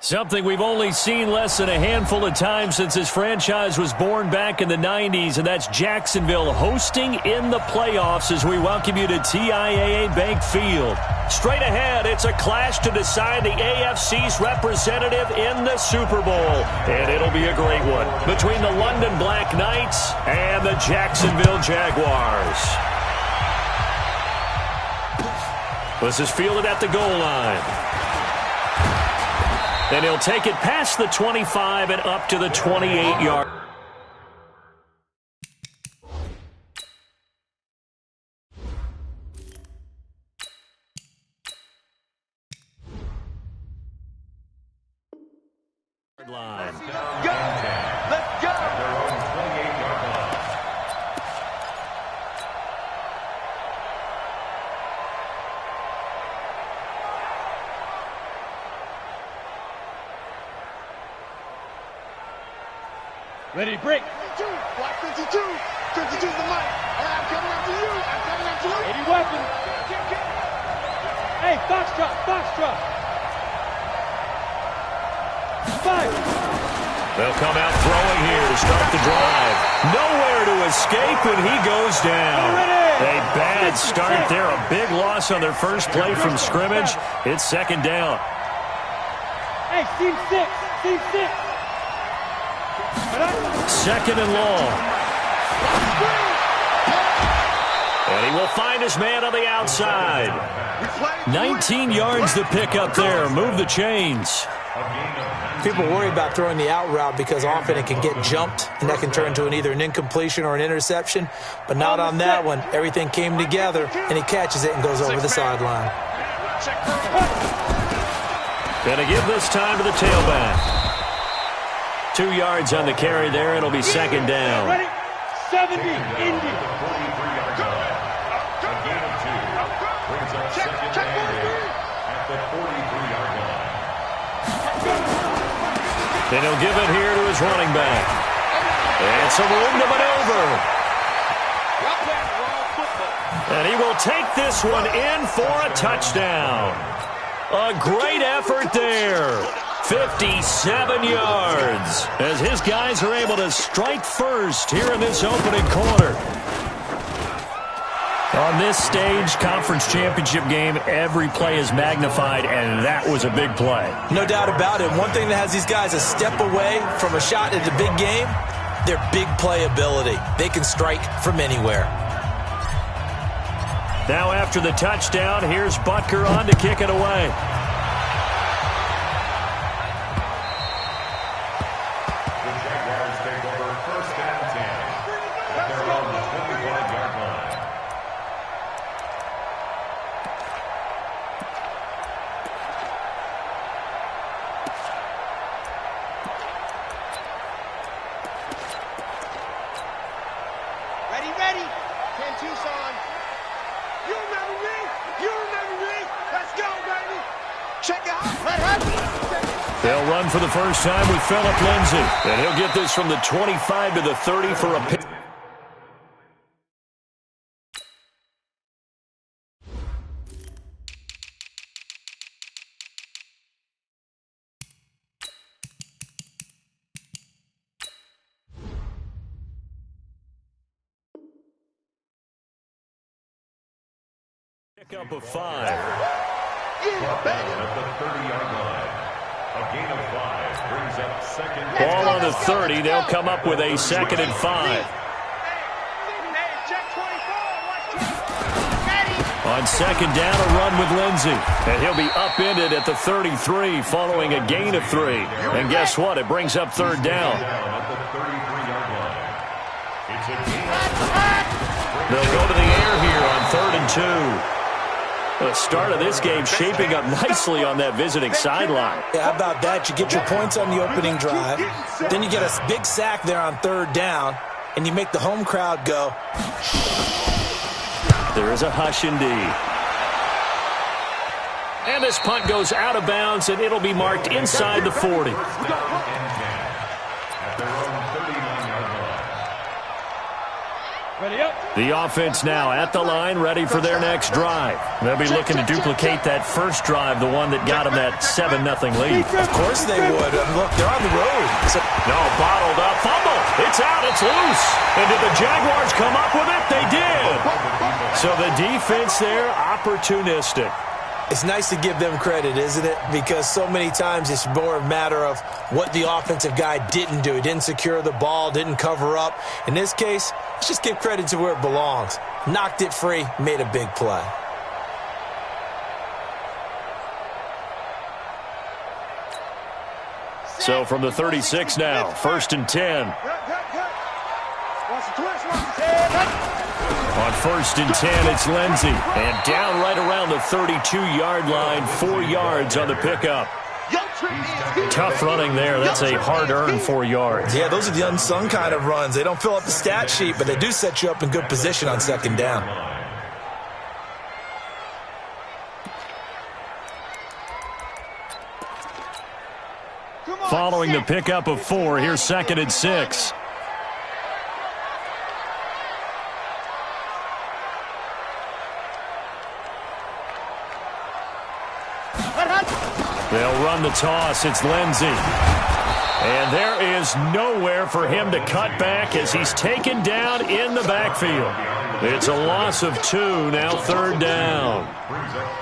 Something we've only seen less than a handful of times since this franchise was born back in the 90s, and that's Jacksonville hosting in the playoffs as we welcome you to TIAA Bank Field. Straight ahead, it's a clash to decide the AFC's representative in the Super Bowl, and it'll be a great one between the London Black Knights and the Jacksonville Jaguars. This is fielded at the goal line. And he'll take it past the 25 and up to the 28-yard. Line. Let's go! Let's go! Their own 28-yard line. Ready to break. 52, block 52. 52's the mic. All right, I'm coming up to you. I'm coming up to you. 80 weapon. Hey, foxtrot, foxtrot. 5. They'll come out throwing here to start the drive. Nowhere to escape, and he goes down. A bad start there. A big loss on their first play from scrimmage. It's second down. Hey, team 6. Team 6. Second and long. And he will find his man on the outside. 19 yards to pick up there. Move the chains. People worry about throwing the out route because often it can get jumped, and that can turn into either an incompletion or an interception. But not on that one. Everything came together, and he catches it and goes over the sideline. Gonna give this time to the tailback. 2 yards on the carry there. It'll be second down. Ready? 70, Indy. Then he'll give it here to his running back. And some room to maneuver. And he will take this one in for a touchdown. A great effort there. 57 yards as his guys are able to strike first here in this opening quarter. On this stage, conference championship game, every play is magnified, and that was a big play. No doubt about it. One thing that has these guys a step away from a shot at the big game, their big play ability. They can strike from anywhere. Now after the touchdown, here's Butker on to kick it away. They'll run for the first time with Phillip Lindsay. And he'll get this from the 25 to the 30 for a pick. Pick up of 5. At the 30-yard line. A gain of 5 brings up second. Ball on the 30. They'll come up with a second and 5. On second down, a run with Lindsay. And he'll be upended at the 33 following a gain of 3. And guess what? It brings up third down. At the 33-yard line. It's a gain of 3. They'll go to the air here on 3rd and 2. The start of this game shaping up nicely on that visiting sideline. Yeah, how about that? You get your points on the opening drive. Then you get a big sack there on 3rd down, and you make the home crowd go. There is a hush indeed. And this punt goes out of bounds, and it'll be marked inside the 40. At their own 39-yard line. The offense now at the line, ready for their next drive. They'll be looking to duplicate that first drive, the one that got them that 7-0 lead. Of course they would. Look, they're on the road. No, bottled up. Fumble. It's out. It's loose. And did the Jaguars come up with it? They did. So the defense there, opportunistic. It's nice to give them credit, isn't it? Because so many times it's more a matter of what the offensive guy didn't do. He didn't secure the ball, didn't cover up. In this case, let's just give credit to where it belongs. Knocked it free, made a big play. So from the 36 now, 1st and 10. On 1st and 10, it's Lindsey. And down right around the 32-yard line, 4 yards on the pickup. Tough running there. That's a hard-earned 4 yards. Yeah, those are the unsung kind of runs. They don't fill up the stat sheet, but they do set you up in good position on 2nd down. Following the pickup of 4, here's 2nd and 6. They'll run the toss. It's Lindsey. And there is nowhere for him to cut back as he's taken down in the backfield. It's a loss of 2, now 3rd down.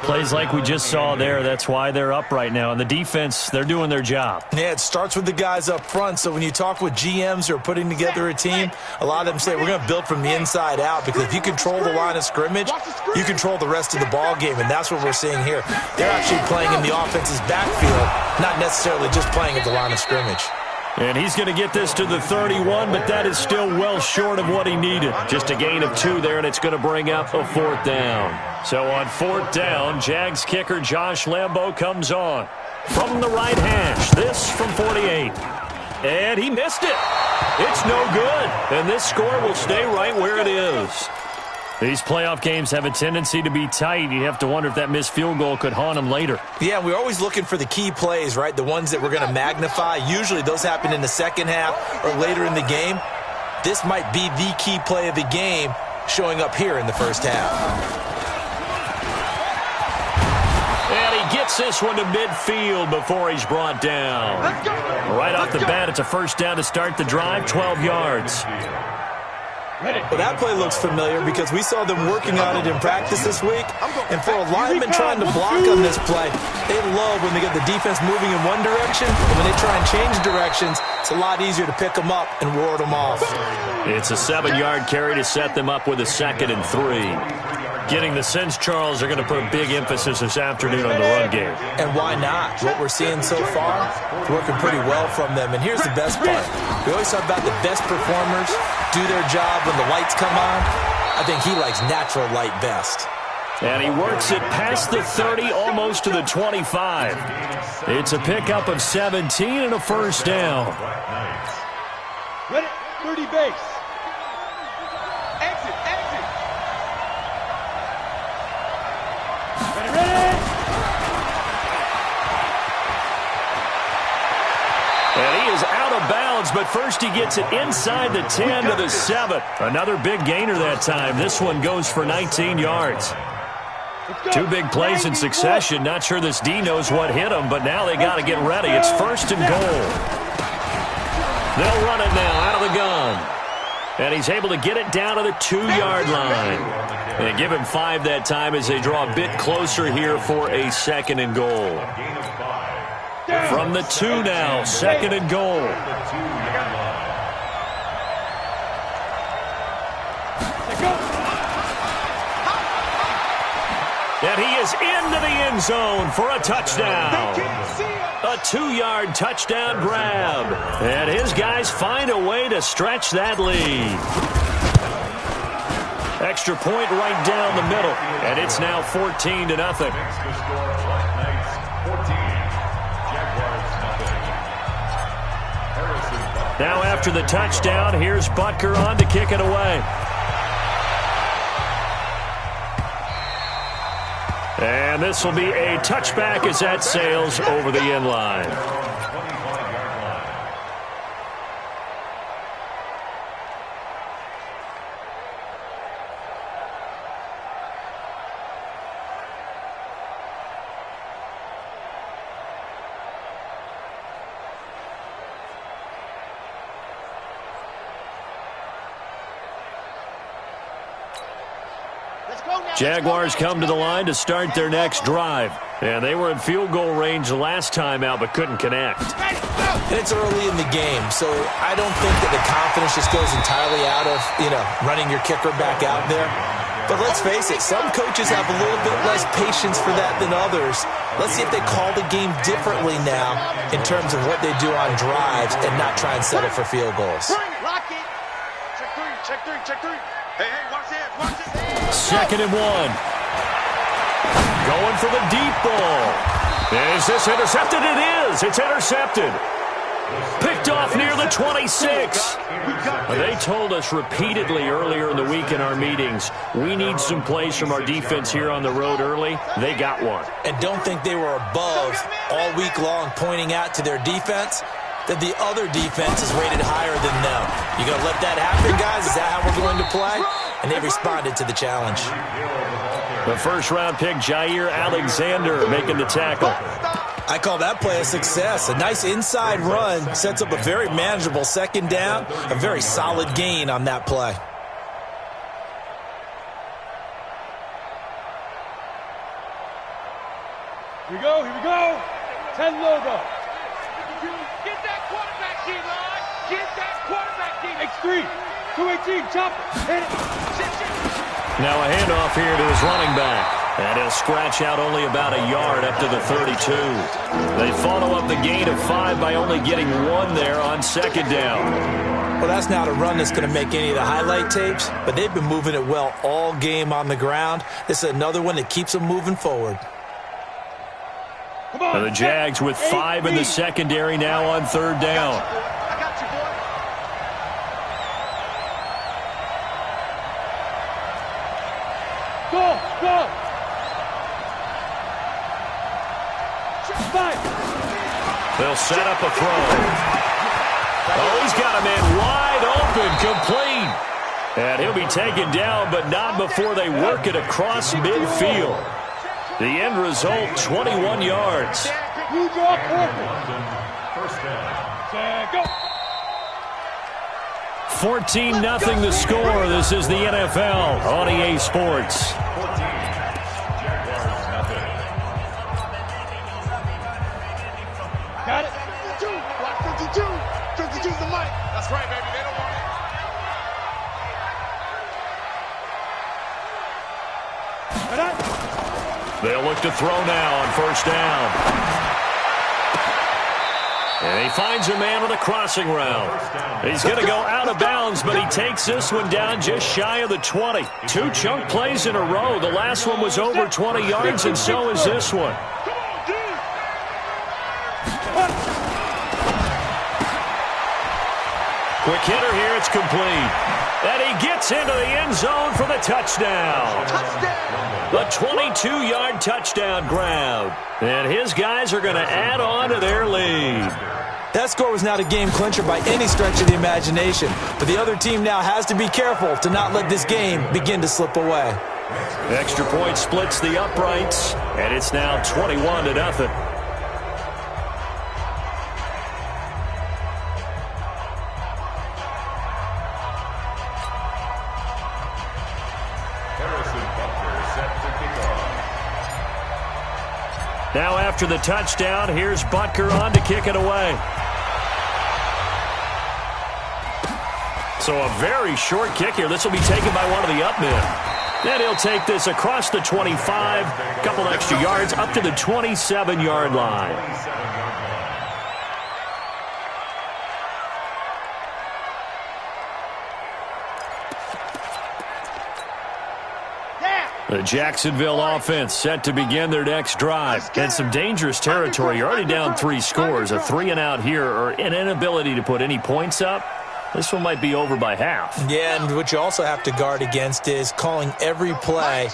Plays like we just saw there. That's why they're up right now. And the defense, they're doing their job. Yeah, it starts with the guys up front. So when you talk with GMs who are putting together a team, a lot of them say we're going to build from the inside out, because if you control the line of scrimmage, you control the rest of the ball game, and that's what we're seeing here. They're actually playing in the offense's backfield, not necessarily just playing at the line of scrimmage. And he's going to get this to the 31, but that is still well short of what he needed. Just a gain of 2 there, and it's going to bring up a 4th down. So on 4th down, Jags kicker Josh Lambo comes on. From the right hash, this from 48. And he missed it. It's no good. And this score will stay right where it is. These playoff games have a tendency to be tight. You have to wonder if that missed field goal could haunt them later. Yeah, we're always looking for the key plays, right? The ones that we're going to magnify. Usually those happen in the second half or later in the game. This might be the key play of the game showing up here in the first half. And he gets this one to midfield before he's brought down. Right off the bat, it's a first down to start the drive, 12 yards. Well, that play looks familiar because we saw them working on it in practice this week. And for a lineman trying to block on this play, they love when they get the defense moving in one direction. And when they try and change directions, it's a lot easier to pick them up and ward them off. It's a 7-yard carry to set them up with a 2nd and 3. Getting the sense, Charles, they're going to put a big emphasis this afternoon on the run game. And why not? What we're seeing so far, it's working pretty well from them. And here's the best part. We always talk about the best performers do their job when the lights come on. I think he likes natural light best. And he works it past the 30, almost to the 25. It's a pickup of 17 and a first down. Ready, 30 base. Exit, exit. Ready, ready. And he is out of bounds, but first he gets it inside the 10 to the 7. Another big gainer that time. This one goes for 19 yards. 2 big plays in succession. Not sure this D knows what hit him, but now they got to get ready. It's 1st and goal. They'll run it now out of the gun. And he's able to get it down to the 2-yard line. And give him 5 that time as they draw a bit closer here for a 2nd and goal. From the 2 now, 2nd and goal. And he is into the end zone for a touchdown. A 2-yard touchdown grab. And his guys find a way to stretch that lead. Extra point right down the middle. And it's now 14-0. Now after the touchdown, here's Butker on to kick it away. And this will be a touchback as that sails over the end line. Jaguars come to the line to start their next drive. And they were in field goal range last time out, but couldn't connect. And it's early in the game, so I don't think that the confidence just goes entirely out of, running your kicker back out there. But let's face it, some coaches have a little bit less patience for that than others. Let's see if they call the game differently now in terms of what they do on drives and not try and settle for field goals. Lock it. Check three. Hey, watch it. Second and 1. Going for the deep ball. Is this intercepted? It is. It's intercepted. Picked off near the 26. They told us repeatedly earlier in the week in our meetings, we need some plays from our defense here on the road early. They got one. And don't think they were above all week long pointing out to their defense that the other defense is rated higher than them. You going to let that happen, guys? Is that how we're going to play? And they responded to the challenge. The first-round pick, Jair Alexander, making the tackle. I call that play a success. A nice inside run sets up a very manageable second down, a very solid gain on that play. Here we go. 10 logo. Get that quarterback, D-line. Get that quarterback, D-line. X3. 218. Chopper. Hit it. Now a handoff here to his running back. And he'll scratch out only about a yard up to the 32. They follow up the gain of 5 by only getting 1 there on second down. Well, that's not a run that's going to make any of the highlight tapes, but they've been moving it well all game on the ground. This is another one that keeps them moving forward. Come on. And the Jags with 5 in the secondary now on third down. I got you, boy. Go. 5. They'll set up a throw. Oh, he's got a man wide open, complete. And he'll be taken down, but not before they work it across midfield. The end result, 21 yards. You drop First down. Go. 14-0 the score. This is the NFL on EA Sports. 14. Jaguars nothing. Got it. 52. Block 52. 52's the mic. That's right, baby. They don't want it. Right on. They'll look to throw now on first down. And he finds a man on the crossing route. He's going to go out of bounds, but he takes this one down just shy of the 20. 2 chunk plays in a row. The last one was over 20 yards, and so is this one. Quick hitter here, it's complete. And he gets into the end zone for the touchdown. The 22-yard touchdown grab. And his guys are going to add on to their lead. That score was not a game clincher by any stretch of the imagination, but the other team now has to be careful to not let this game begin to slip away. Extra point splits the uprights, and it's now 21-0. Now after the touchdown, here's Butker on to kick it away. So a very short kick here. This will be taken by one of the up men. Then he'll take this across the 25, a couple extra yards, up to the 27-yard line. The Jacksonville offense set to begin their next drive. And some dangerous territory. You're already down 3 scores. A 3-and-out here, or an inability to put any points up. This one might be over by half. Yeah, and what you also have to guard against is calling every play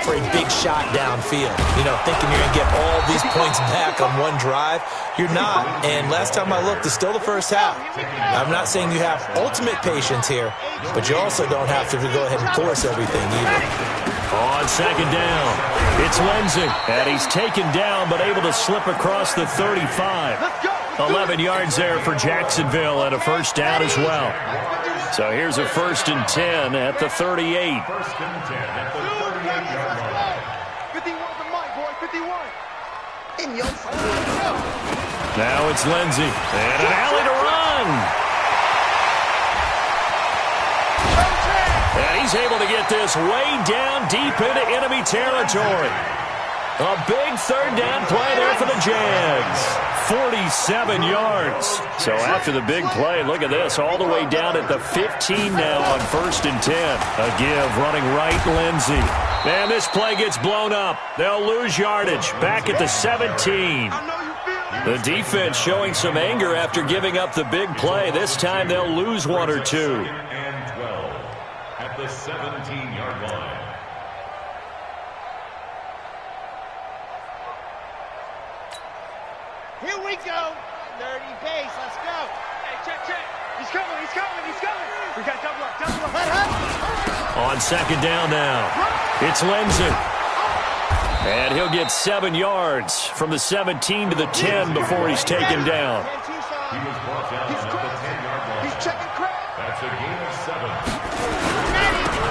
for a big shot downfield. You know, thinking you're going to get all these points back on one drive. You're not. And last time I looked, it's still the first half. I'm not saying you have ultimate patience here, but you also don't have to go ahead and force everything either. On second down, it's Lindsay. And he's taken down, but able to slip across the 35. 11 yards there for Jacksonville and a first down as well. So here's a 1st and 10 at the 38. 1st and 10 at the 38-yard line. 51 the mic, boy, 51. In your Now it's Lindsey. And an alley to run. And he's able to get this way down deep into enemy territory. A big 3rd down play there for the Jags. 47 yards. So after the big play, look at this, all the way down at the 15 now on 1st and 10. A give running right, Lindsey. And this play gets blown up. They'll lose yardage back at the 17. The defense showing some anger after giving up the big play. This time they'll lose 1 or 2. And 12 at the 17-yard line. Here we go. Dirty base. Let's go. Hey, check. He's coming. We got double up. On 2nd down now, it's Lindsey. And he'll get 7 yards from the 17 to the 10 before he's taken down. He was brought down at the 10-yard line. He's checking crap. That's a gain of 7.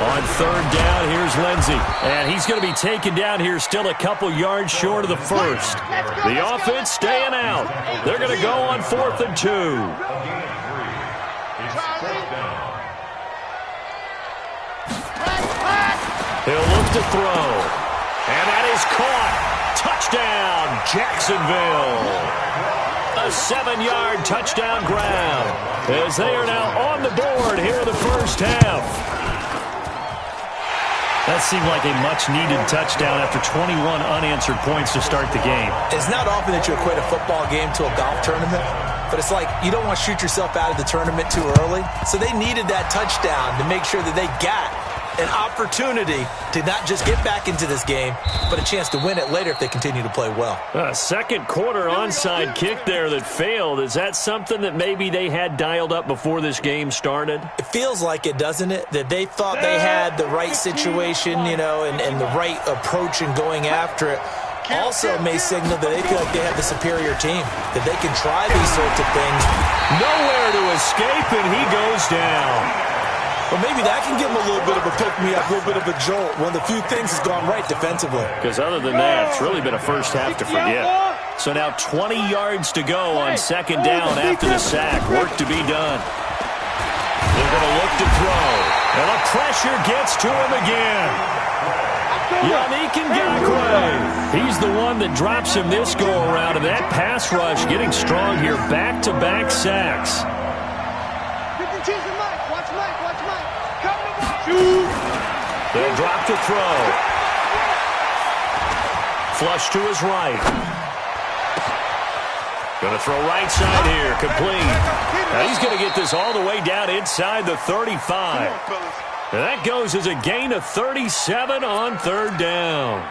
On 3rd down, here's Lindsey. And he's going to be taken down here still a couple yards short of the 1st. The offense staying out. They're going to go on 4th and 2. A gain of 3. It's 4th down. He'll look to throw. And that is caught. Touchdown, Jacksonville. A 7-yard touchdown grab as they are now on the board here in the 1st half. That seemed like a much-needed touchdown after 21 unanswered points to start the game. It's not often that you equate a football game to a golf tournament, but it's like you don't want to shoot yourself out of the tournament too early. So they needed that touchdown to make sure that they got an opportunity to not just get back into this game, but a chance to win it later if they continue to play well. A 2nd quarter onside kick there that failed. Is that something that maybe they had dialed up before this game started? It feels like it, doesn't it? That they thought they had the right situation, and the right approach in going after it. Also may signal that they feel like they have the superior team, that they can try these sorts of things. Nowhere to escape, and he goes down. Well, maybe that can give them a little bit of a pick-me-up, a little bit of a jolt. One of the few things has gone right defensively. Because other than that, it's really been a 1st half to forget. So now 20 yards to go on 2nd down after the sack. Work to be done. They're going to look to throw. And the pressure gets to him again. Yannick Ngakoue. He's the one that drops him this go-around. And that pass rush getting strong here. Back-to-back sacks. They'll drop to throw. Flush to his right. Going to throw right side here. Complete. Now he's going to get this all the way down inside the 35. And that goes as a gain of 37 on 3rd down.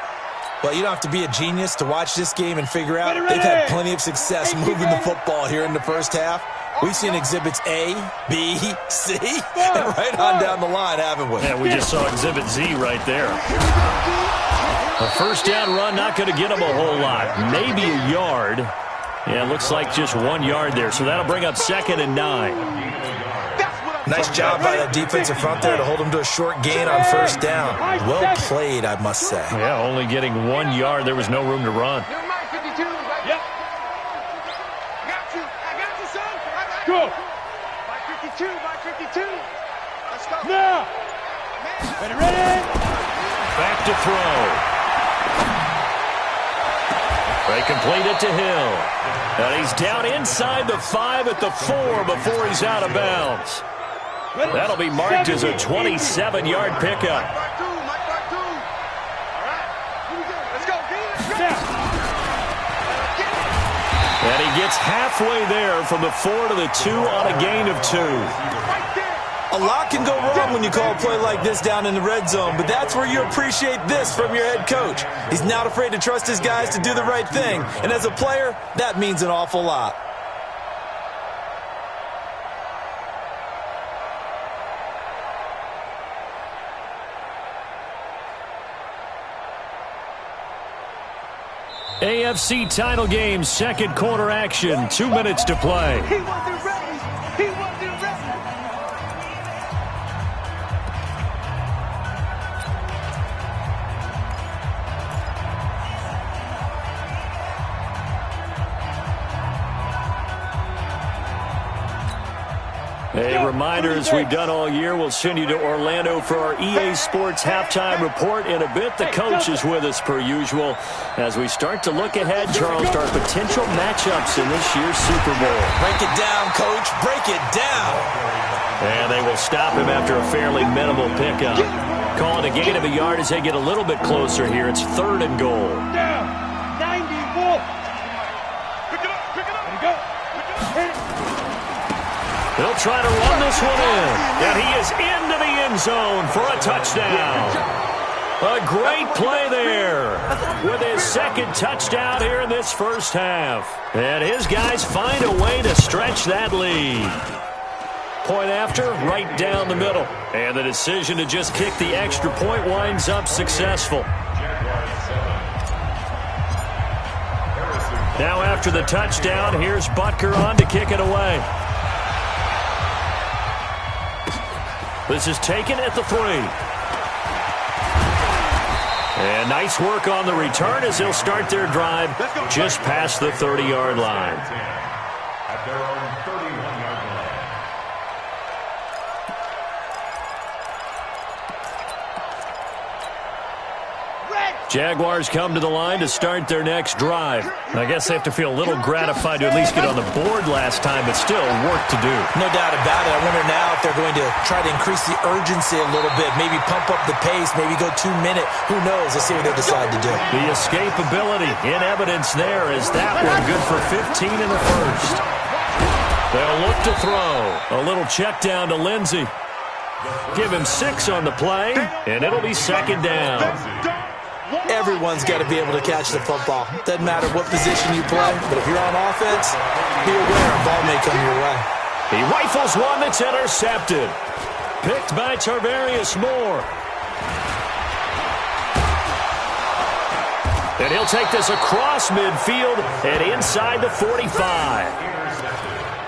Well, you don't have to be a genius to watch this game and figure out they've had plenty of success moving the football here in the 1st half. We've seen exhibits A, B, C, and right on down the line, haven't we? Yeah, we just saw exhibit Z right there. A 1st down run, not going to get him a whole lot. Maybe a yard. Yeah, looks like just 1 yard there. So that'll bring up 2nd and 9. Nice job by that defensive front there to hold him to a short gain on 1st down. Well played, I must say. Yeah, only getting 1 yard. There was no room to run. Go. By 52. Let's go. Now. Ready. Back to throw. They complete it to Hill. And he's down inside the 5 at the 4 before he's out of bounds. That'll be marked as a 27-yard pickup. And he gets halfway there from the 4 to the 2 on a gain of 2. A lot can go wrong when you call a play like this down in the red zone, but that's where you appreciate this from your head coach. He's not afraid to trust his guys to do the right thing, and as a player, that means an awful lot. AFC title game, 2nd quarter action, 2 minutes to play. He wasn't ready. A reminder, as we've done all year, we'll send you to Orlando for our EA Sports halftime report in a bit. The coach is with us per usual as we start to look ahead, Charles, to our potential matchups in this year's Super Bowl. Break it down, Coach. Break it down. And they will stop him after a fairly minimal pickup. Calling a gain of a yard as they get a little bit closer here. It's 3rd and goal. Down. 94. Pick it up. There you go. Hit it. They'll try to run this one in. And he is into the end zone for a touchdown. A great play there with his 2nd touchdown here in this first half. And his guys find a way to stretch that lead. Point after, right down the middle. And the decision to just kick the extra point winds up successful. Now after the touchdown, here's Butker on to kick it away. This is taken at the 3. And nice work on the return as they'll start their drive just past the 30-yard line. At their own 31-yard line. Jaguars come to the line to start their next drive. I guess they have to feel a little gratified to at least get on the board last time, but still work to do. No doubt about it. I wonder now if they're going to try to increase the urgency a little bit, maybe pump up the pace, maybe go 2-minute. Who knows? Let's see what they decide to do. The escapability in evidence there is that one good for 15 in the first. They'll look to throw. A little check down to Lindsey. Give him 6 on the play, and it'll be 2nd down. Everyone's got to be able to catch the football. Doesn't matter what position you play, but if you're on offense, be aware a ball may come your way. He rifles one that's intercepted. Picked by Tarvarius Moore. And he'll take this across midfield and inside the 45.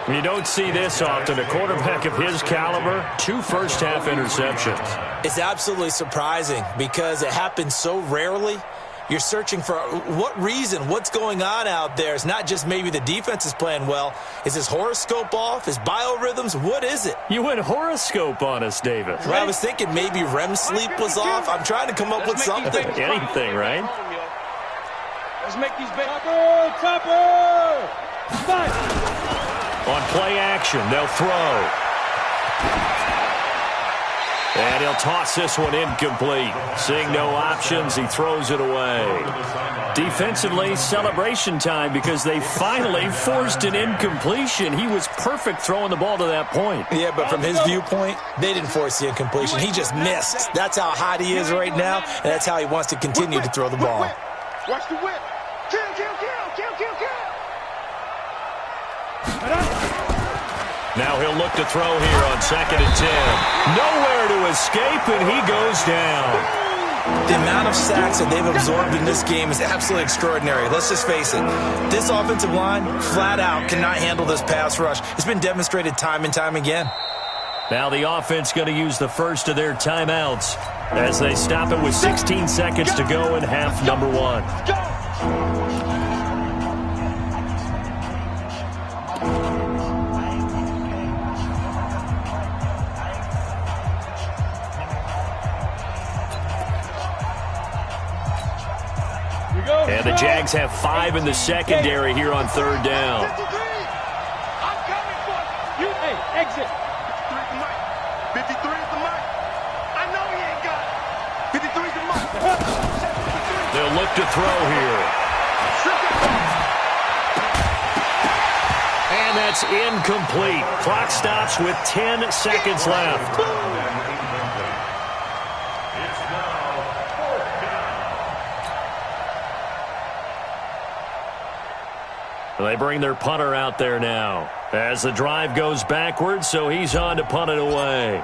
You don't see this often. A quarterback of his caliber, 2 first-half interceptions. It's absolutely surprising because it happens so rarely. You're searching for what reason, what's going on out there. It's not just maybe the defense is playing well. Is his horoscope off? His biorhythms? What is it? You went horoscope on us, David. Well, I was thinking maybe REM sleep was off. I'm trying to come up with something. Anything, right? Let's make these big. Topper! Fight! On play action, they'll throw. And he'll toss this one incomplete. Seeing no options, he throws it away. Defensively, celebration time because they finally forced an incompletion. He was perfect throwing the ball to that point. Yeah, but from his viewpoint, they didn't force the incompletion. He just missed. That's how hot he is right now, and that's how he wants to continue to throw the ball. Watch the whip. Kill, kill, kill, kill, kill, kill. Now he'll look to throw here on 2nd and 10. Nowhere to escape, and he goes down. The amount of sacks that they've absorbed in this game is absolutely extraordinary. Let's just face it. This offensive line, flat out, cannot handle this pass rush. It's been demonstrated time and time again. Now the offense going to use the first of their timeouts as they stop it with 16 seconds to go in half number 1. And the Jags have 5 in the secondary here on 3rd down. I'm coming for you. Hey, exit. 53 is the mic. I know he ain't got it. 53 is the mic. They'll look to throw here. And that's incomplete. Clock stops with 10 seconds left. They bring their punter out there now as the drive goes backwards, so he's on to punt it away.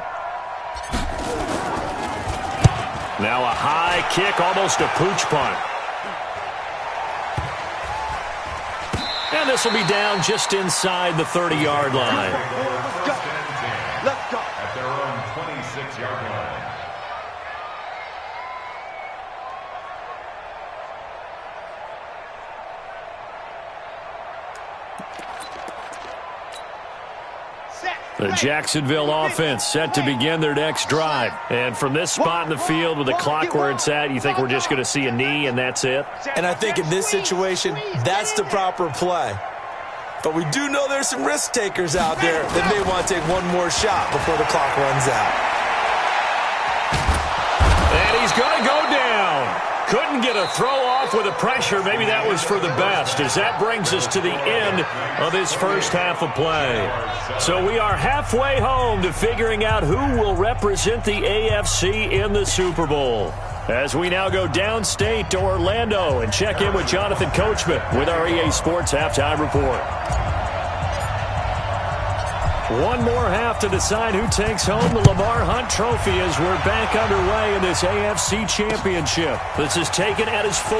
Now a high kick, almost a pooch punt. And this will be down just inside the 30-yard line. Let's go. At their own 26-yard line. Set. The Jacksonville offense set to begin their next drive. And from this spot in the field with the clock where it's at, you think we're just going to see a knee and that's it? And I think in this situation, that's the proper play. But we do know there's some risk takers out there that may want to take one more shot before the clock runs out. And he's going to go down. Couldn't get a throw off with the pressure. Maybe that was for the best, as that brings us to the end of this first half of play. So we are halfway home to figuring out who will represent the AFC in the Super Bowl. As we now go downstate to Orlando and check in with Jonathan Coachman with our EA Sports Halftime Report. One more half to decide who takes home the Lamar Hunt Trophy as we're back underway in this AFC Championship. This is taken at his 4.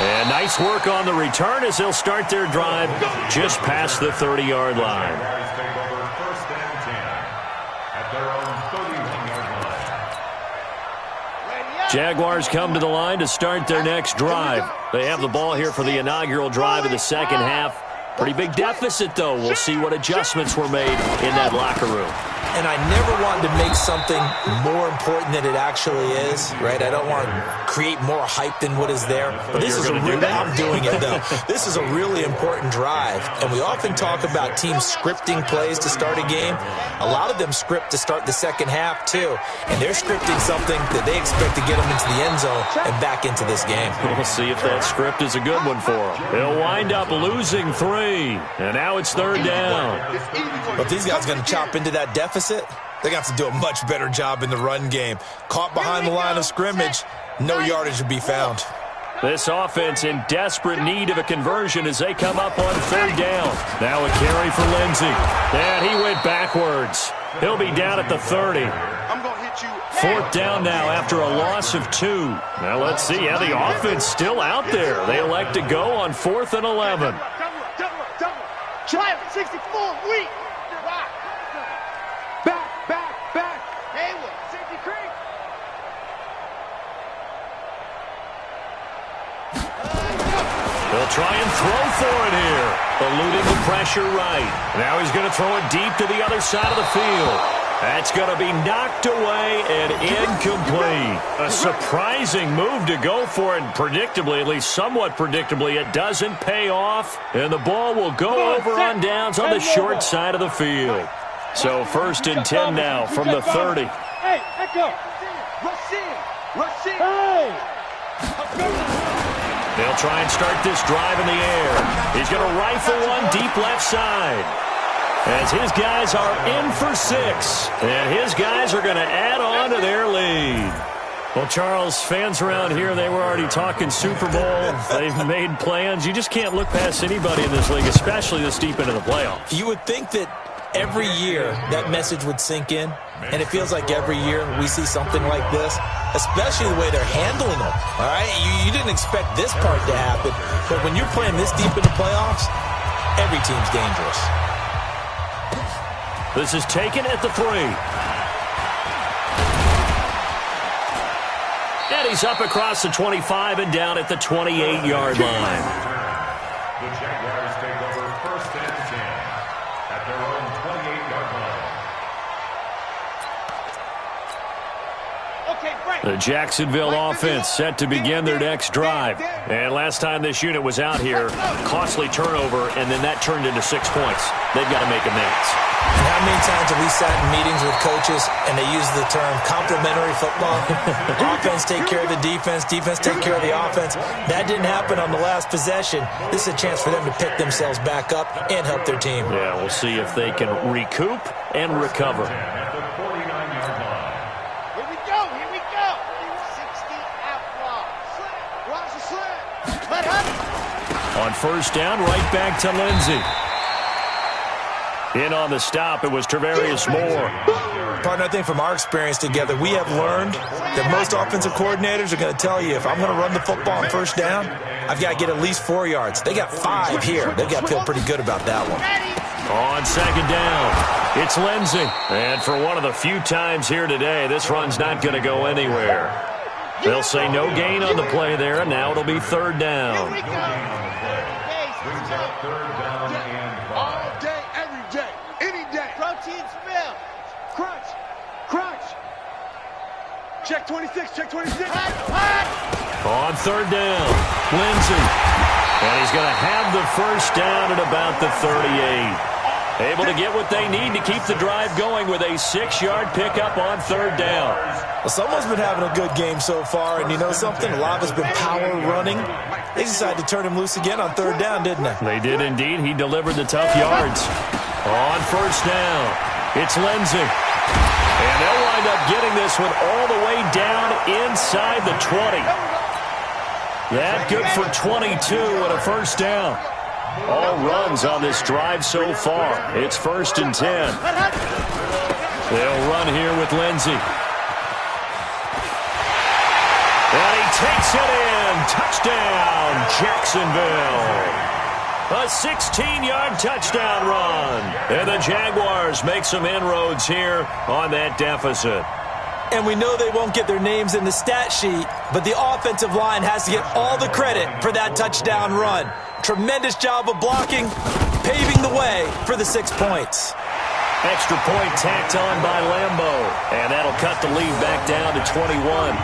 And nice work on the return as they'll start their drive just past the 30-yard line. Jaguars come to the line to start their next drive. They have the ball here for the inaugural drive of the second half. Pretty big deficit, though. We'll see what adjustments were made in that locker room. And I never wanted to make something more important than it actually is, right? I don't want to create more hype than what is there. But this is a really, I'm doing it, though. This is a really important drive. And we often talk about teams scripting plays to start a game. A lot of them script to start the second half, too. And they're scripting something that they expect to get them into the end zone and back into this game. We'll see if that script is a good one for them. They'll wind up losing 3. And now it's third down. But if these guys are going to chop into that deficit, they're going to have to do a much better job in the run game. Caught behind the line of scrimmage, no yardage to be found. This offense in desperate need of a conversion as they come up on third down. Now a carry for Lindsey. And he went backwards. He'll be down at the 30. Fourth down now after a loss of 2. Now let's see how the offense still out there. They elect to go on 4th and 11. Try 64, weak. Back. Haywood, safety creek. They'll try and throw for it here. Eluding the pressure right. Now he's going to throw it deep to the other side of the field. That's going to be knocked away and incomplete. A surprising move to go for it. Predictably, at least somewhat predictably, it doesn't pay off. And the ball will go over on downs on the short side of the field. So 1st and 10 now from the 30. Hey, echo. Rush in. Hey. They'll try and start this drive in the air. He's going to rifle one deep left side. As his guys are in for 6. And his guys are going to add on to their lead. Well, Charles, fans around here, they were already talking Super Bowl. They've made plans. You just can't look past anybody in this league, especially this deep into the playoffs. You would think that every year that message would sink in, and it feels like every year we see something like this, especially the way they're handling them, all right? You didn't expect this part to happen, but when you're playing this deep in the playoffs, every team's dangerous. This is taken at the 3. And he's up across the 25 and down at the 28-yard line. The Jaguars take over 1st and 10 at their own 28-yard line. Okay, break. The Jacksonville offense set to begin their next drive. And last time this unit was out here, costly turnover, and then that turned into 6 points. They've got to make amends. And how many times have we sat in meetings with coaches and they use the term complementary football? Offense take care of the defense, defense take care of the offense. That didn't happen on the last possession. This is a chance for them to pick themselves back up and help their team. Yeah, we'll see if they can recoup and recover. At the 49-yard line. Here we go. 60 outlaw. Slant. Watch the slant. Let up. On 1st down, right back to Lindsey. In on the stop, it was Travarius Moore. Partner, I think from our experience together, we have learned that most offensive coordinators are going to tell you, if I'm going to run the football on 1st down, I've got to get at least 4 yards. They got 5 here. They've got to feel pretty good about that one. On 2nd down, it's Lindsey. And for one of the few times here today, this run's not going to go anywhere. They'll say no gain on the play there, and now it'll be 3rd down. Brings up 3rd down and 5. Check 26, check 26. On third down, Lindsey. And he's going to have the first down at about the 38. Able to get what they need to keep the drive going with a 6-yard pickup on third down. Well, someone's been having a good game so far, and you know something? A lot of it's been power running. They decided to turn him loose again on third down, didn't they? They did indeed. He delivered the tough yards. On first down, it's Lindsey. And they'll wind up getting this one all the way down inside the 20. That good for 22 and a first down. All runs on this drive so far. It's 1st and 10. They'll run here with Lindsey. And he takes it in. Touchdown, Jacksonville. A 16-yard touchdown run. And the Jaguars make some inroads here on that deficit. And we know they won't get their names in the stat sheet, but the offensive line has to get all the credit for that touchdown run. Tremendous job of blocking, paving the way for the 6 points. Extra point tacked on by Lambo. And that'll cut the lead back down to 21.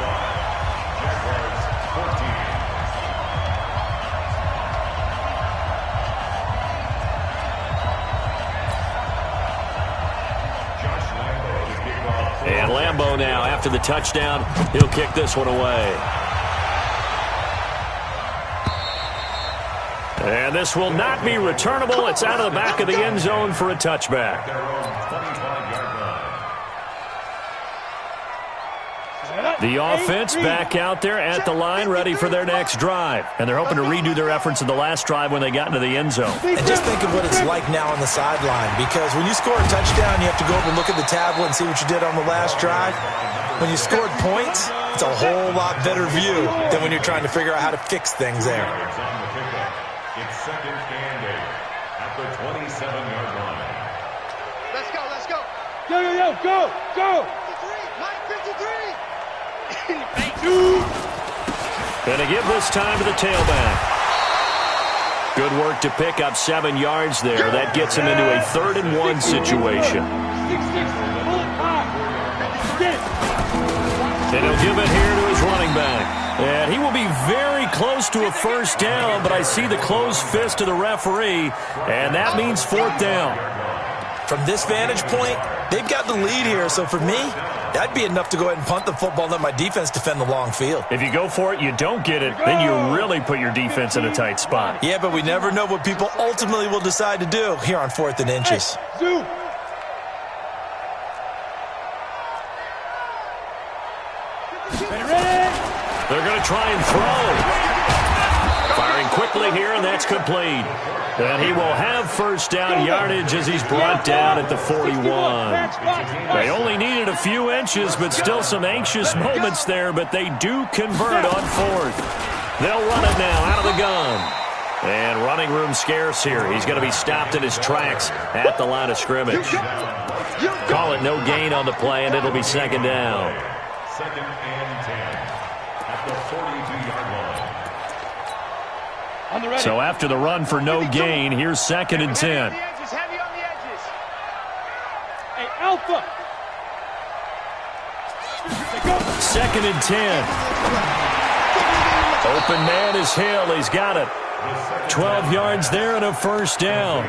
And Lambo now, after the touchdown, he'll kick this one away. And this will not be returnable. It's out of the back of the end zone for a touchback. The offense back out there at the line, ready for their next drive. And they're hoping to redo their efforts in the last drive when they got into the end zone. And just think of what it's like now on the sideline, because when you score a touchdown, you have to go over and look at the tablet and see what you did on the last drive. When you scored points, it's a whole lot better view than when you're trying to figure out how to fix things there. It's 2nd and 8 at the 27-yard line. Let's go, let's go. Go. 53, Going to give this time to the tailback. Good work to pick up 7 yards there. That gets him into a 3rd and 1 situation. And he'll give it here to his running back. And he will be very close to a first down, but I see the closed fist of the referee, and that means 4th down. From this vantage point, they've got the lead here, so for me, that'd be enough to go ahead and punt the football and let my defense defend the long field. If you go for it, you don't get it, then you really put your defense in a tight spot. Yeah, but we never know what people ultimately will decide to do here on 4th and inches. Hey, They're going to try and throw. Firing quickly here, and that's complete. And he will have first down yardage as he's brought down at the 41. They only needed a few inches, but still some anxious moments there, but they do convert on 4th. They'll run it now out of the gun. And running room scarce here. He's going to be stopped in his tracks at the line of scrimmage. Call it no gain on the play, and it'll be 2nd down. 2nd and 10 at the 42-yard line. So after the run for no gain, here's 2nd and 10. Heavy on the edges. Hey, Alpha. 2nd and 10. Open man is Hill. He's got it. 12 yards there and a first down.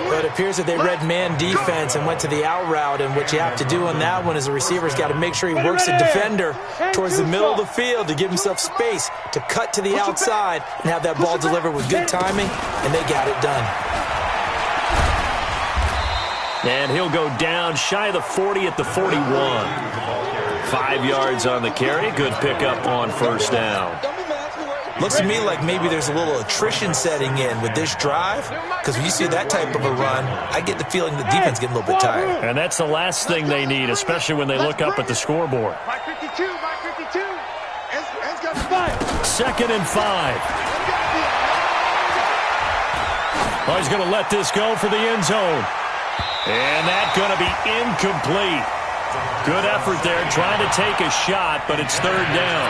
But it appears that they read man defense and went to the out route, and what you have to do on that one is the receiver's got to make sure he works the defender towards the middle of the field to give himself space to cut to the outside and have that ball delivered with good timing, and they got it done. And he'll go down shy of the 40 at the 41. 5 yards on the carry. Good pickup on first down. Looks to me like maybe there's a little attrition setting in with this drive, because when you see that type of a run, I get the feeling the defense getting a little bit tired. And that's the last thing they need, especially when they look up at the scoreboard. My 52, my 52. Ends got 2nd and 5. Oh, he's going to let this go for the end zone. And that's going to be incomplete. Good effort there, trying to take a shot, but it's 3rd down.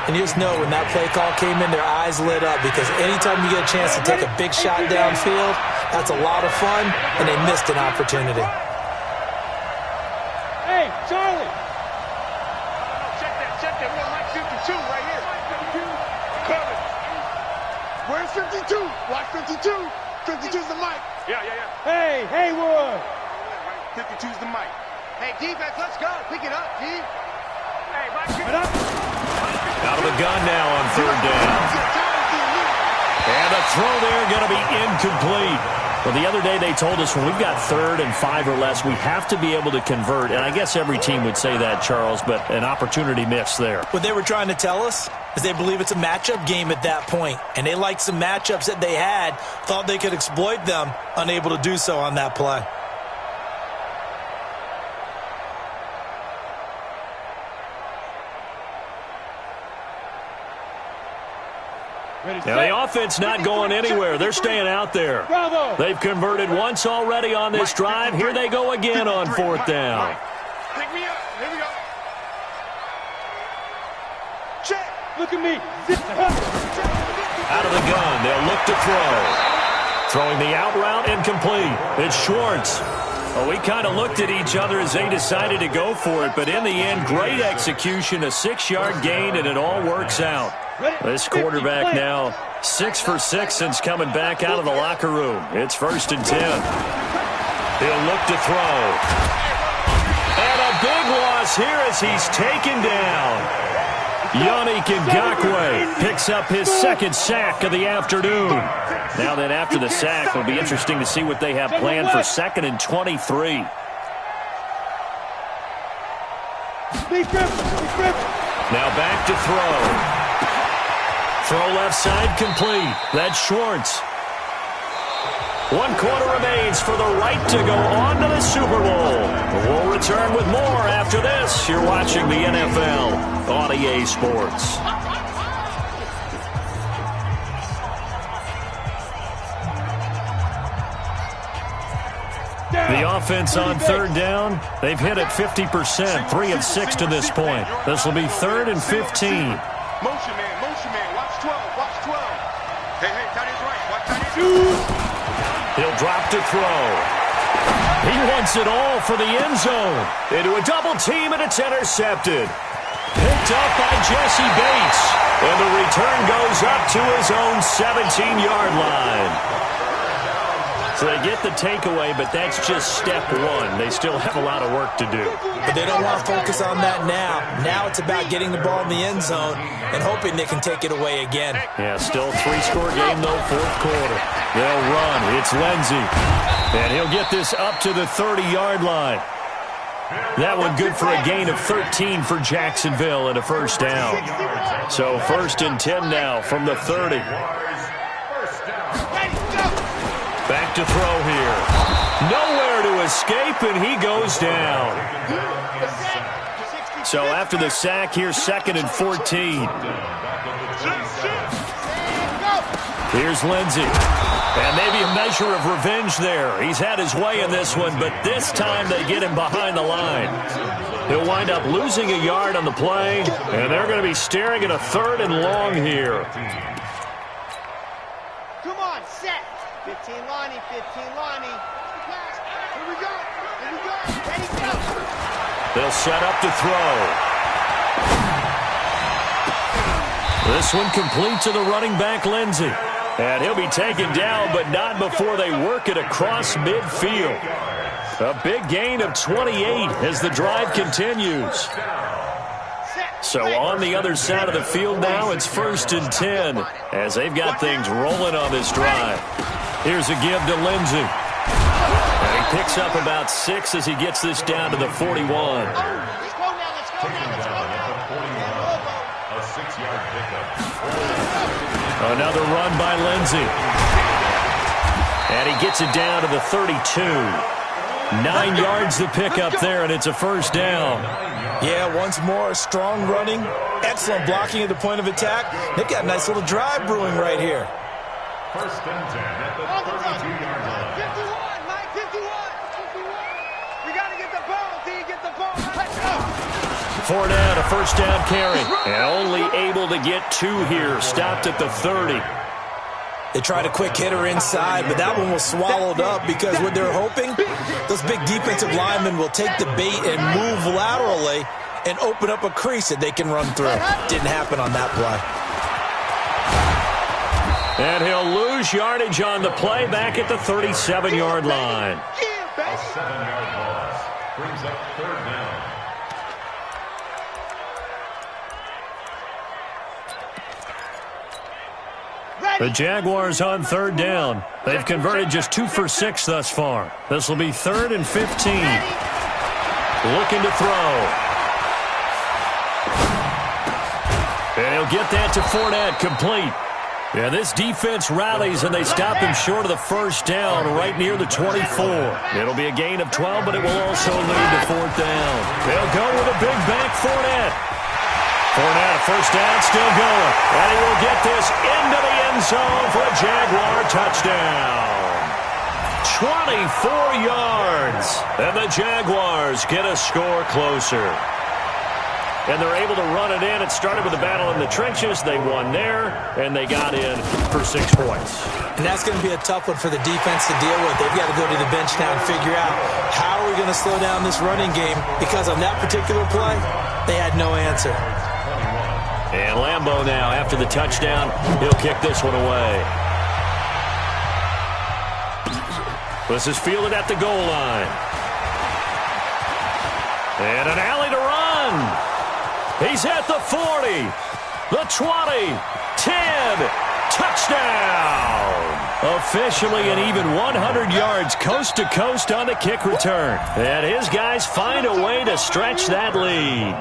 And you just know when that play call came in, their eyes lit up, because anytime you get a chance to take a big shot downfield, that's a lot of fun, and they missed an opportunity. Hey, Charlie. 52 right here. Coming. Where's 52? Watch 52. 52's the mic. Yeah. Hey, Haywood. 52's the mic. Hey, defense, let's go. Pick it up, D. Hey, Mike. Out of the gun now on third down. And the throw there going to be incomplete. Well, the other day they told us when we've got 3rd and 5 or less, we have to be able to convert. And I guess every team would say that, Charles, but an opportunity missed there. What they were trying to tell us is they believe it's a matchup game at that point. And they liked some matchups that they had, thought they could exploit them, unable to do so on that play. Now, the offense not going anywhere. They're staying out there. They've converted once already on this drive. Here they go again on 4th down. Pick me up. Here we go. Check. Look at me. Out of the gun. They'll look to throw. Throwing the out route incomplete. It's Schwartz. Well, we kind of looked at each other as they decided to go for it, but in the end, great execution, a 6-yard gain, and it all works out. This quarterback now 6 for 6 since coming back out of the locker room. It's 1st and 10. He'll look to throw. And a big loss here as he's taken down. Yannick Ngakoue picks up his 2nd sack of the afternoon. Now then, after the sack, it'll be interesting to see what they have planned for 2nd and 23. Now back to throw. Throw left side complete. That's Schwartz. 1 quarter remains for the right to go on to the Super Bowl. We'll return with more after this. You're watching the NFL on EA Sports. The offense on 3rd down, they've hit it 50%, 3 of 6 to this point. This will be 3rd and 15. Motion man. Watch 12. Hey, tight end's right. Watch tight end. He'll drop to throw. He wants it all for the end zone. Into a double team, and it's intercepted. Picked up by Jesse Bates. And the return goes up to his own 17-yard line. So they get the takeaway, but that's just step 1. They still have a lot of work to do. But they don't want to focus on that now. Now it's about getting the ball in the end zone and hoping they can take it away again. Yeah, still 3-score game, though, 4th quarter. They'll run. It's Lindsey. And he'll get this up to the 30-yard line. That one good for a gain of 13 for Jacksonville and a 1st down. So 1st and 10 now from the 30. Back to throw here. Nowhere to escape, and he goes down. So after the sack, here's 2nd and 14. Here's Lindsey. And maybe a measure of revenge there. He's had his way in this one, but this time they get him behind the line. He'll wind up losing a yard on the play, and they're going to be staring at a 3rd and long here. Come on, set. 15 Lonnie, 15 Lonnie. Here we go. Ready, go. They'll set up to throw. This one complete to the running back, Lindsey. And he'll be taken down, but not before they work it across midfield. A big gain of 28 as the drive continues. So on the other side of the field now, it's 1st and 10 as they've got things rolling on this drive. Here's a give to Lindsey. And he picks up about 6 as he gets this down to the 41. Let's go now. A 6-yard pickup. Another run by Lindsey. And he gets it down to the 32. 9 yards to pick up there, and it's a 1st down. Yeah, once more, strong running, excellent blocking at the point of attack. They've got a nice little drive brewing right here. 1st and 10 at the 32-yard line. 51, Mike, 51. We got to get the ball, D, get the ball. Let's go. 4 down, a 1st down carry. And only able to get 2 here. Stopped at the 30. They tried a quick hitter inside, but that one was swallowed up because what they're hoping, those big defensive linemen will take the bait and move laterally and open up a crease that they can run through. Didn't happen on that play. And he'll lose yardage on the play back at the 37-yard line. A 7-yard loss brings up 3rd down. The Jaguars on 3rd down. They've converted just 2 for 6 thus far. This will be 3rd and 15. Looking to throw. And he'll get that to Fournette, complete. Yeah, this defense rallies, and they stop him short of the 1st down right near the 24. It'll be a gain of 12, but it will also lead to 4th down. They'll go with a big back Fournette. Fournette, 1st down, still going. And he will get this into the end zone for a Jaguar touchdown. 24 yards. And the Jaguars get a score closer. And they're able to run it in. It started with a battle in the trenches. They won there, and they got in for 6 points. And that's going to be a tough one for the defense to deal with. They've got to go to the bench now and figure out how are we going to slow down this running game, because on that particular play, they had no answer. And Lambeau now, after the touchdown, he'll kick this one away. This is fielded at the goal line. And an alley to run. He's at the 40, the 20, 10, touchdown! Officially an even 100 yards coast to coast on the kick return. And his guys find a way to stretch that lead.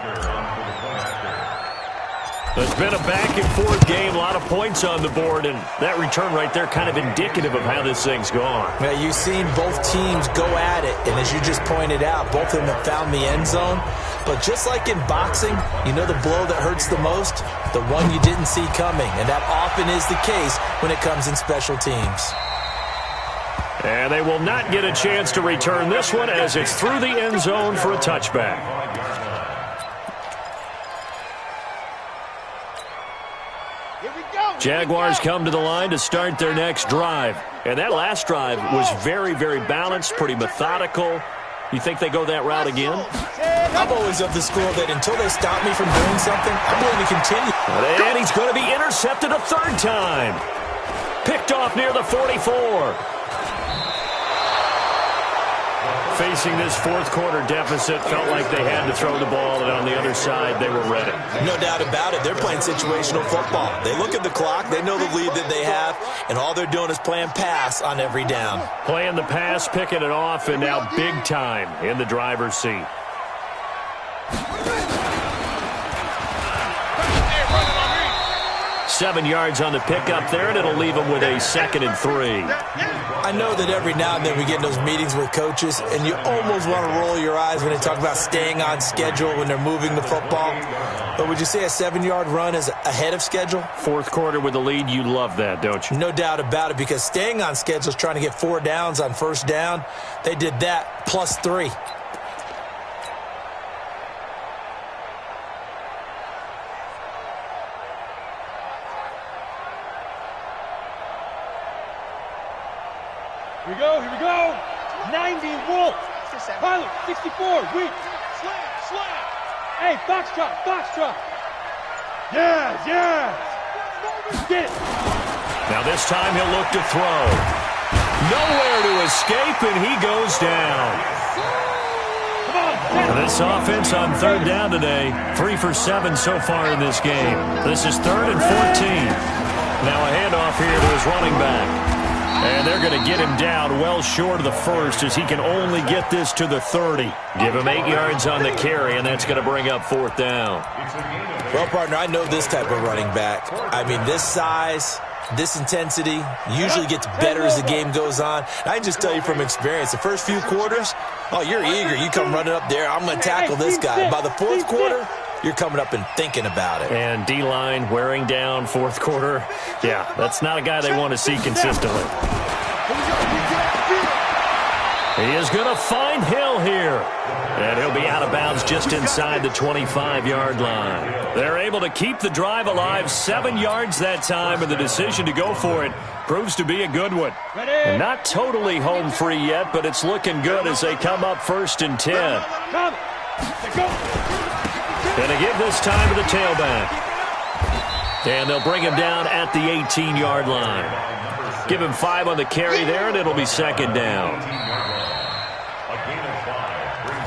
It's been a back-and-forth game, a lot of points on the board, and that return right there kind of indicative of how this thing's gone. Now, you've seen both teams go at it, and as you just pointed out, both of them have found the end zone. But just like in boxing, you know the blow that hurts the most? The one you didn't see coming, and that often is the case when it comes in special teams. And they will not get a chance to return this one as it's through the end zone for a touchback. Jaguars come to the line to start their next drive. And that last drive was very, very balanced, pretty methodical. You think they go that route again? I'm always of the school that until they stop me from doing something, I'm going to continue. And he's going to be intercepted a 3rd time. Picked off near the 44. Facing this 4th quarter deficit, felt like they had to throw the ball, and on the other side, they were ready. No doubt about it. They're playing situational football. They look at the clock, they know the lead that they have, and all they're doing is playing pass on every down. Playing the pass, picking it off, and now big time in the driver's seat. 7 yards on the pickup there, and it'll leave them with a 2nd and 3. I know that every now and then we get in those meetings with coaches, and you almost want to roll your eyes when they talk about staying on schedule when they're moving the football. But would you say a 7-yard run is ahead of schedule? 4th quarter with the lead, you love that, don't you? No doubt about it, because staying on schedule is trying to get 4 downs on 1st down. They did that plus 3. Here we go. 90, Wolf. Pilot, 64, weak. Slam. Hey, box drop. Yeah. Get it. Now this time he'll look to throw. Nowhere to escape, and he goes down. Come on. This offense on 3rd down today, 3 for 7 so far in this game. This is 3rd and 14. Now a handoff here to his running back. And they're going to get him down well short of the 1st as he can only get this to the 30. Give him 8 yards on the carry, and that's going to bring up 4th down. Well, partner, I know this type of running back. I mean, this size, this intensity usually gets better as the game goes on. And I can just tell you from experience, the first few quarters, oh, you're eager. You come running up there, I'm going to tackle this guy. By the 4th quarter, you're coming up and thinking about it. And D-line wearing down 4th quarter. Yeah, that's not a guy they want to see consistently. He is going to find Hill here. And he'll be out of bounds just inside the 25-yard line. They're able to keep the drive alive, 7 yards that time, and the decision to go for it proves to be a good one. And not totally home free yet, but it's looking good as they come up 1st and 10. And they give this time to the tailback. And they'll bring him down at the 18-yard line. Give him 5 on the carry there, and it'll be second down.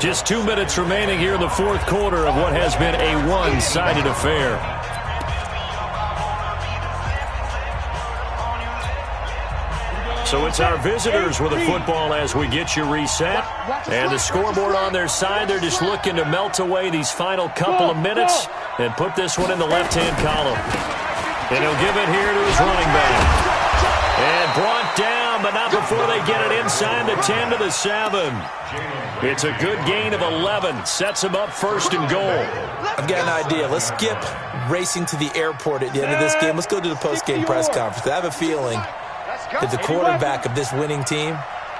Just 2 minutes remaining here in the fourth quarter of what has been a one-sided affair. So it's our visitors with the football as we get you reset. And the scoreboard on their side, they're just looking to melt away these final couple of minutes and put this one in the left-hand column. And he'll give it here to his running back. And brought down, but not before they get it inside the 10 to the 7. It's a good gain of 11. Sets him up first and goal. I've got an idea. Let's skip racing to the airport at the end of this game. Let's go to the post-game press conference. I have a feeling that the quarterback of this winning team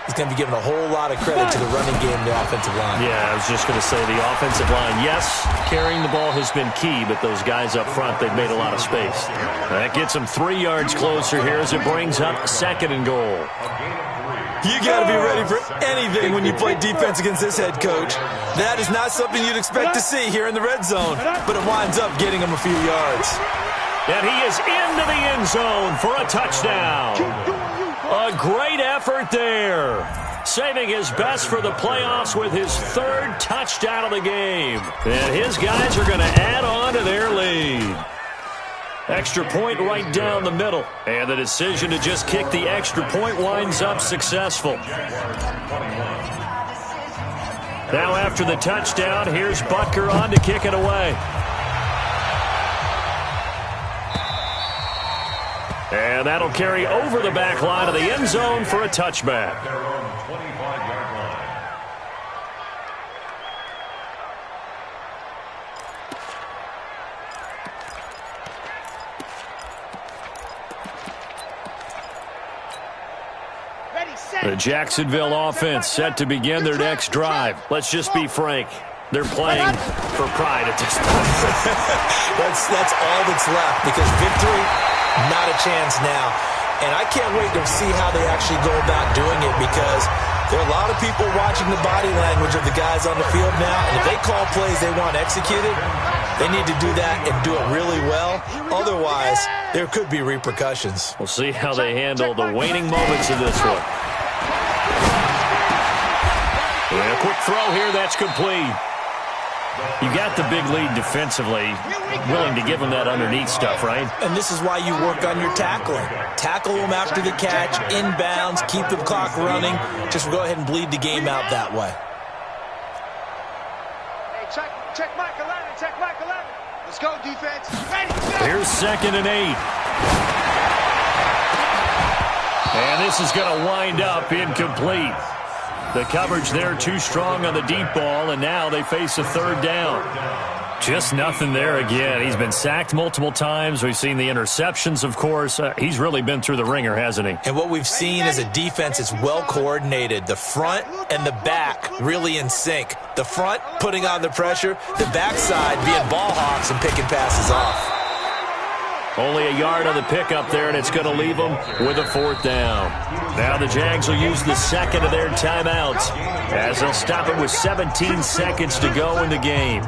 is going to be given a whole lot of credit to the running game and the offensive line. Yeah, I was just going to say the offensive line, yes, carrying the ball has been key, but those guys up front, they've made a lot of space. That gets them 3 yards closer here as it brings up second and goal. You got to be ready for anything when you play defense against this head coach. That is not something you'd expect to see here in the red zone, but it winds up getting him a few yards. And he is into the end zone for a touchdown. A great effort there. Saving his best for the playoffs with his 3rd touchdown of the game. And his guys are going to add on to their lead. Extra point right down the middle. And the decision to just kick the extra point winds up successful. Now after the touchdown, here's Butker on to kick it away. And that'll carry over the back line of the end zone for a touchback. Their own 25-yard line. The Jacksonville offense set to begin their next drive. Let's just be frank. They're playing for pride at this point. That's all that's left because victory, not a chance now. And I can't wait to see how they actually go about doing it because there are a lot of people watching the body language of the guys on the field now. And if they call plays they want executed, they need to do that and do it really well. Otherwise, there could be repercussions. We'll see how they handle the waning moments of this one. And a quick throw here, that's complete. You got the big lead defensively, willing to give them that underneath stuff, right? And this is why you work on your tackling. Tackle them after the catch, inbounds, keep the clock running. Just go ahead and bleed the game out that way. Hey, check Mike 11, check Mike 11. Let's go, defense. Ready, go. Here's 2nd and 8. And this is going to wind up incomplete. The coverage there too strong on the deep ball, and now they face a 3rd down. Just nothing there again. He's been sacked multiple times. We've seen the interceptions, of course. He's really been through the ringer, hasn't he? And what we've seen is a defense that's well coordinated. The front and the back really in sync. The front putting on the pressure, the backside being ball hawks and picking passes off. Only a yard on the pickup there, and it's going to leave them with a 4th down. Now the Jags will use the 2nd of their timeouts as they'll stop it with 17 seconds to go in the game.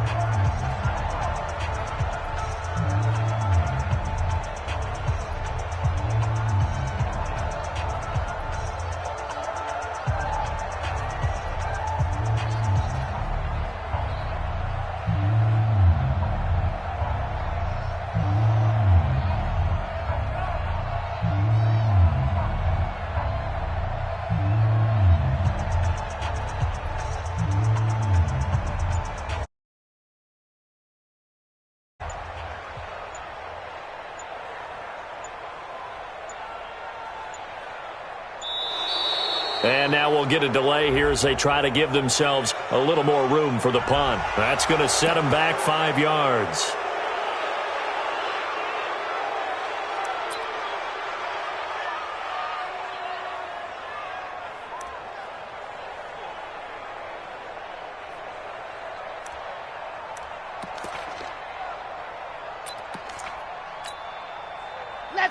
And now we'll get a delay here as they try to give themselves a little more room for the punt. That's going to set them back 5 yards.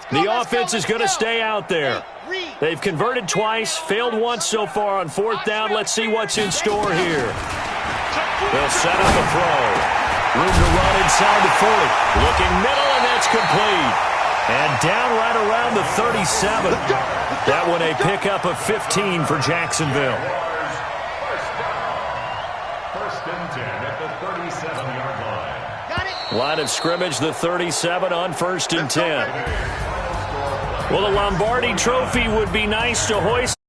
The offense is going to stay out there. They've converted twice, failed once so far on 4th down. Let's see what's in store here. They'll set up a throw. Room to run inside the 40. Looking middle, and that's complete. And down right around the 37. That one a pickup of 15 for Jacksonville. First and 10 at the 37-yard line. Got it. Line of scrimmage, the 37 on 1st and 10. Well, the Lombardi Trophy would be nice to hoist.